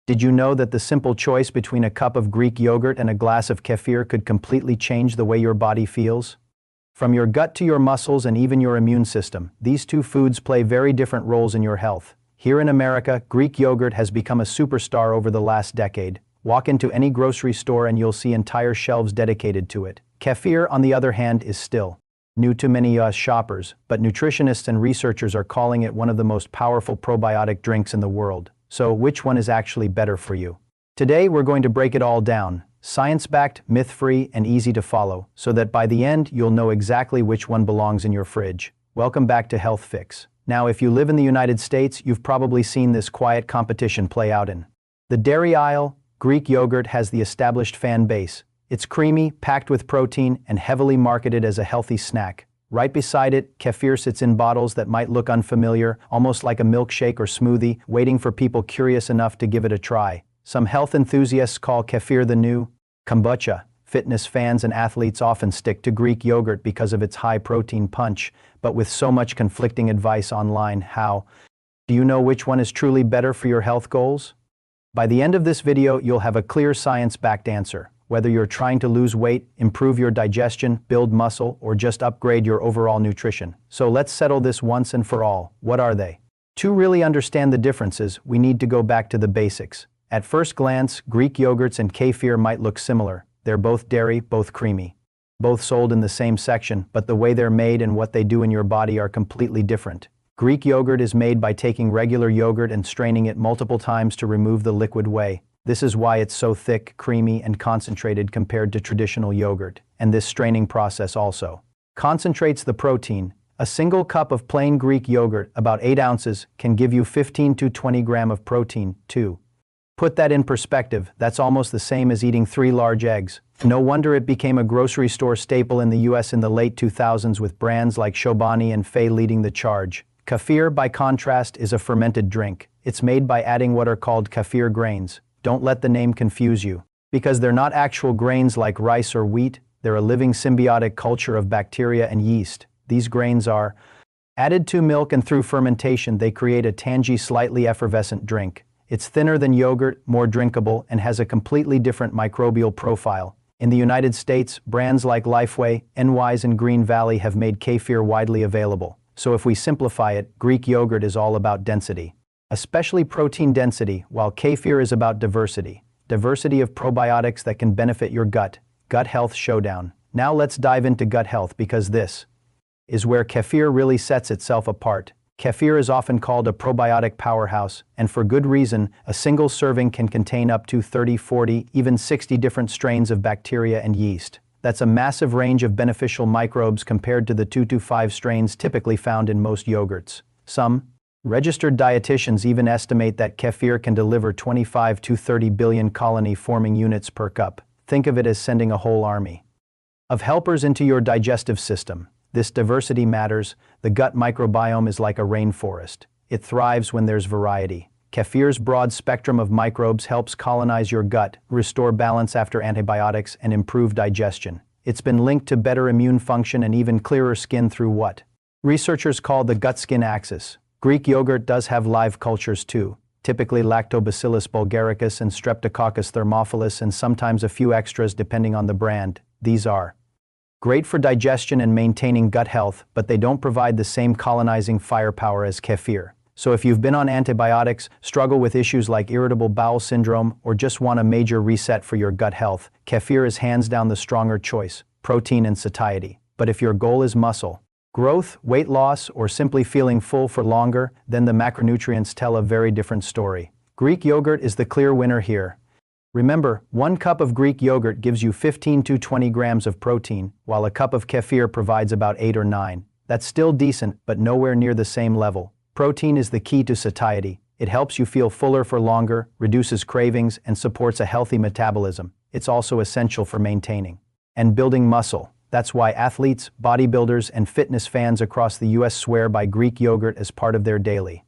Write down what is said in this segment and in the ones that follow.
Did you know that the simple choice between a cup of Greek yogurt and a glass of kefir could completely change the way your body feels? From your gut to your muscles and even your immune system, these two foods play very different roles in your health. Here in America, Greek yogurt has become a superstar over the last decade. Walk into any grocery store and you'll see entire shelves dedicated to it. Kefir, on the other hand, is still new to many US shoppers, but nutritionists and researchers are calling it one of the most powerful probiotic drinks in the world. So, which one is actually better for you? Today, we're going to break it all down, science-backed, myth-free, and easy to follow, so that by the end, you'll know exactly which one belongs in your fridge. Welcome back to Health Fix. Now, if you live in the United States, you've probably seen this quiet competition play out in the dairy aisle. Greek yogurt has the established fan base. It's creamy, packed with protein, and heavily marketed as a healthy snack. Right beside it, kefir sits in bottles that might look unfamiliar, almost like a milkshake or smoothie, waiting for people curious enough to give it a try. Some health enthusiasts call kefir the new kombucha. Fitness fans and athletes often stick to Greek yogurt because of its high protein punch, but with so much conflicting advice online, do you know which one is truly better for your health goals? By the end of this video, you'll have a clear science-backed answer. Whether you're trying to lose weight, improve your digestion, build muscle, or just upgrade your overall nutrition. So let's settle this once and for all. What are they? To really understand the differences, we need to go back to the basics. At first glance, Greek yogurts and kefir might look similar. They're both dairy, both creamy. Both sold in the same section, but the way they're made and what they do in your body are completely different. Greek yogurt is made by taking regular yogurt and straining it multiple times to remove the liquid whey. This is why it's so thick, creamy, and concentrated compared to traditional yogurt. And this straining process also concentrates the protein. A single cup of plain Greek yogurt, about 8 ounces, can give you 15 to 20 grams of protein, too. Put that in perspective, that's almost the same as eating 3 large eggs. No wonder it became a grocery store staple in the US in the late 2000s, with brands like Chobani and Fay leading the charge. Kefir, by contrast, is a fermented drink. It's made by adding what are called kefir grains. Don't let the name confuse you. Because they're not actual grains like rice or wheat, they're a living symbiotic culture of bacteria and yeast. These grains are added to milk, and through fermentation they create a tangy, slightly effervescent drink. It's thinner than yogurt, more drinkable, and has a completely different microbial profile. In the United States, brands like Lifeway, NY's, and Green Valley have made kefir widely available. So if we simplify it, Greek yogurt is all about density. Especially protein density, while kefir is about diversity. Diversity of probiotics that can benefit your gut. Gut health showdown. Now let's dive into gut health, because this is where kefir really sets itself apart. Kefir is often called a probiotic powerhouse, and for good reason. A single serving can contain up to 30, 40, even 60 different strains of bacteria and yeast. That's a massive range of beneficial microbes compared to the 2 to 5 strains typically found in most yogurts. Some registered dietitians even estimate that kefir can deliver 25 to 30 billion colony-forming units per cup. Think of it as sending a whole army of helpers into your digestive system. This diversity matters. The gut microbiome is like a rainforest. It thrives when there's variety. Kefir's broad spectrum of microbes helps colonize your gut, restore balance after antibiotics, and improve digestion. It's been linked to better immune function and even clearer skin through what researchers call the gut-skin axis. Greek yogurt does have live cultures too, typically Lactobacillus bulgaricus and Streptococcus thermophilus, and sometimes a few extras depending on the brand. These are great for digestion and maintaining gut health, but they don't provide the same colonizing firepower as kefir. So if you've been on antibiotics, struggle with issues like irritable bowel syndrome, or just want a major reset for your gut health, kefir is hands down the stronger choice. Protein and satiety. But if your goal is muscle growth, weight loss, or simply feeling full for longer, then the macronutrients tell a very different story. Greek yogurt is the clear winner here. Remember, 1 cup of Greek yogurt gives you 15 to 20 grams of protein, while a cup of kefir provides about 8 or 9. That's still decent, but nowhere near the same level. Protein is the key to satiety. It helps you feel fuller for longer, reduces cravings, and supports a healthy metabolism. It's also essential for maintaining and building muscle. That's why athletes, bodybuilders, and fitness fans across the US swear by Greek yogurt as part of their daily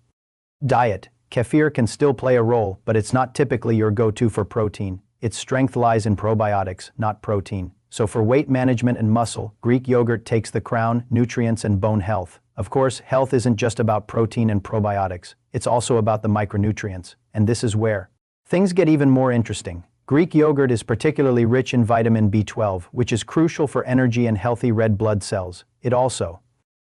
diet. Kefir can still play a role, but it's not typically your go-to for protein. Its strength lies in probiotics, not protein. So for weight management and muscle, Greek yogurt takes the crown, nutrients, and bone health. Of course, health isn't just about protein and probiotics. It's also about the micronutrients. And this is where Things get even more interesting. Greek yogurt is particularly rich in vitamin B12, which is crucial for energy and healthy red blood cells. It also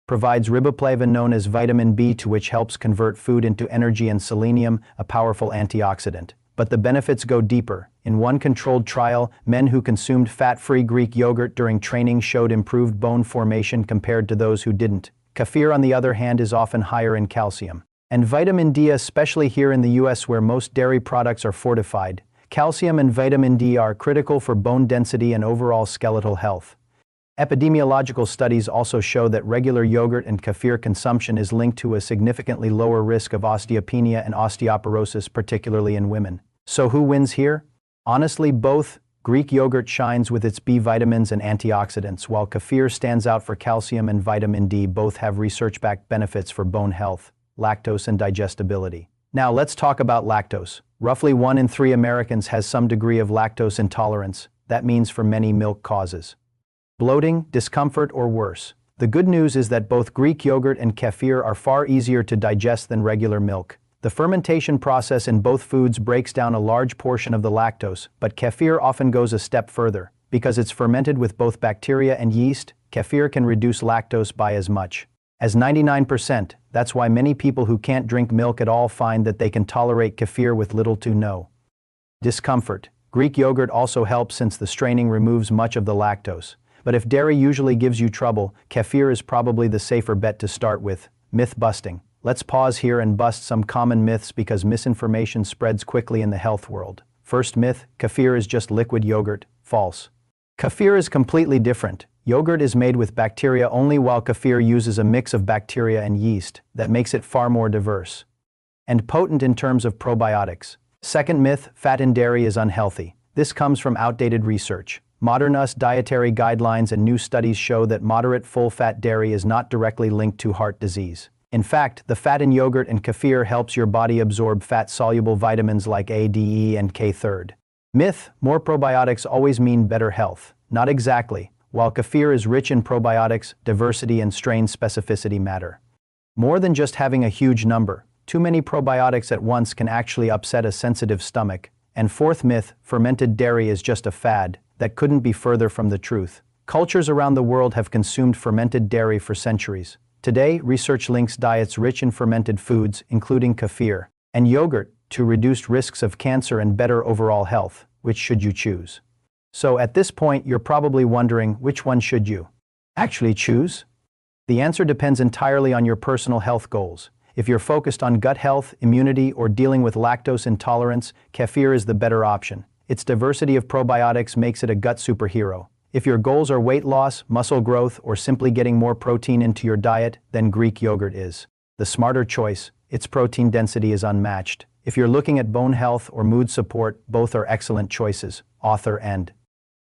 provides riboflavin known as vitamin B2, which helps convert food into energy, and selenium, a powerful antioxidant. But the benefits go deeper. In one controlled trial, men who consumed fat-free Greek yogurt during training showed improved bone formation compared to those who didn't. Kefir, on the other hand, is often higher in calcium and vitamin D, especially here in the US where most dairy products are fortified. Calcium and vitamin D are critical for bone density and overall skeletal health. Epidemiological studies also show that regular yogurt and kefir consumption is linked to a significantly lower risk of osteopenia and osteoporosis, particularly in women. So who wins here? Honestly, both. Greek yogurt shines with its B vitamins and antioxidants, while kefir stands out for calcium and vitamin D. Both have research-backed benefits for bone health, lactose, and digestibility. Now let's talk about lactose. Roughly 1 in 3 Americans has some degree of lactose intolerance. That means for many milk causes bloating, discomfort, or worse. The good news is that both Greek yogurt and kefir are far easier to digest than regular milk. The fermentation process in both foods breaks down a large portion of the lactose, but kefir often goes a step further. Because it's fermented with both bacteria and yeast, kefir can reduce lactose by as much as 99%. That's why many people who can't drink milk at all find that they can tolerate kefir with little to no discomfort. Greek yogurt also helps since the straining removes much of the lactose. But if dairy usually gives you trouble, kefir is probably the safer bet to start with. Myth busting. Let's pause here and bust some common myths because misinformation spreads quickly in the health world. First myth: kefir is just liquid yogurt. False. Kefir is completely different. Yogurt is made with bacteria only, while kefir uses a mix of bacteria and yeast that makes it far more diverse and potent in terms of probiotics. Second myth: fat in dairy is unhealthy. This comes from outdated research. Modern US dietary guidelines and new studies show that moderate full-fat dairy is not directly linked to heart disease. In fact, the fat in yogurt and kefir helps your body absorb fat-soluble vitamins like A, D, E, and K. Third myth: more probiotics always mean better health. Not exactly. While kefir is rich in probiotics, diversity and strain specificity matter more than just having a huge number. Too many probiotics at once can actually upset a sensitive stomach. And fourth myth: fermented dairy is just a fad. That couldn't be further from the truth. Cultures around the world have consumed fermented dairy for centuries. Today, research links diets rich in fermented foods, including kefir and yogurt, to reduced risks of cancer and better overall health. Which should you choose? So at this point, you're probably wondering, which one should you actually choose? The answer depends entirely on your personal health goals. If you're focused on gut health, immunity, or dealing with lactose intolerance, kefir is the better option. Its diversity of probiotics makes it a gut superhero. If your goals are weight loss, muscle growth, or simply getting more protein into your diet, then Greek yogurt is the smarter choice. Its protein density is unmatched. If you're looking at bone health or mood support, both are excellent choices. Author and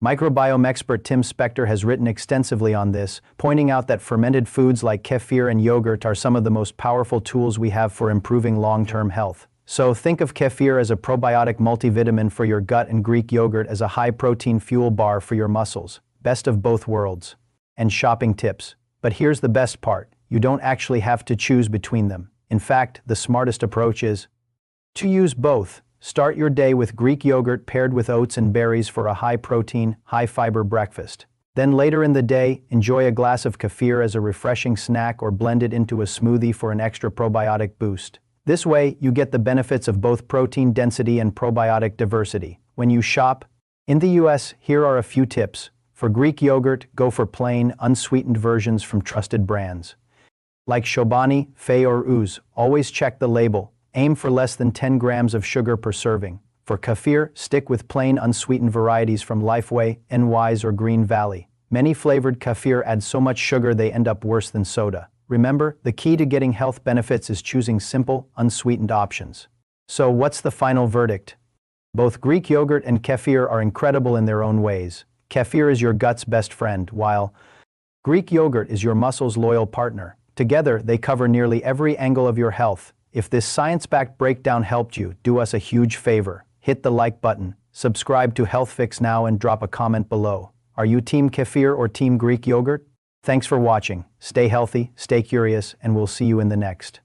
microbiome expert Tim Spector has written extensively on this, pointing out that fermented foods like kefir and yogurt are some of the most powerful tools we have for improving long-term health. So think of kefir as a probiotic multivitamin for your gut and Greek yogurt as a high-protein fuel bar for your muscles. Best of both worlds. And shopping tips. But here's the best part: you don't actually have to choose between them. In fact, the smartest approach is to use both. Start your day with Greek yogurt paired with oats and berries for a high-protein, high-fiber breakfast. Then later in the day, enjoy a glass of kefir as a refreshing snack or blend it into a smoothie for an extra probiotic boost. This way, you get the benefits of both protein density and probiotic diversity. When you shop in the US, here are a few tips. For Greek yogurt, go for plain, unsweetened versions from trusted brands like Chobani, Fay, or Ooze. Always check the label. Aim for less than 10 grams of sugar per serving. For kefir, stick with plain, unsweetened varieties from Lifeway, NY's, or Green Valley. Many flavored kefir add so much sugar they end up worse than soda. Remember, the key to getting health benefits is choosing simple, unsweetened options. So what's the final verdict? Both Greek yogurt and kefir are incredible in their own ways. Kefir is your gut's best friend, while Greek yogurt is your muscle's loyal partner. Together, they cover nearly every angle of your health. If this science-backed breakdown helped you, do us a huge favor. Hit the like button, subscribe to Health Fix now, and drop a comment below. Are you Team Kefir or Team Greek yogurt? Thanks for watching. Stay healthy, stay curious, and we'll see you in the next.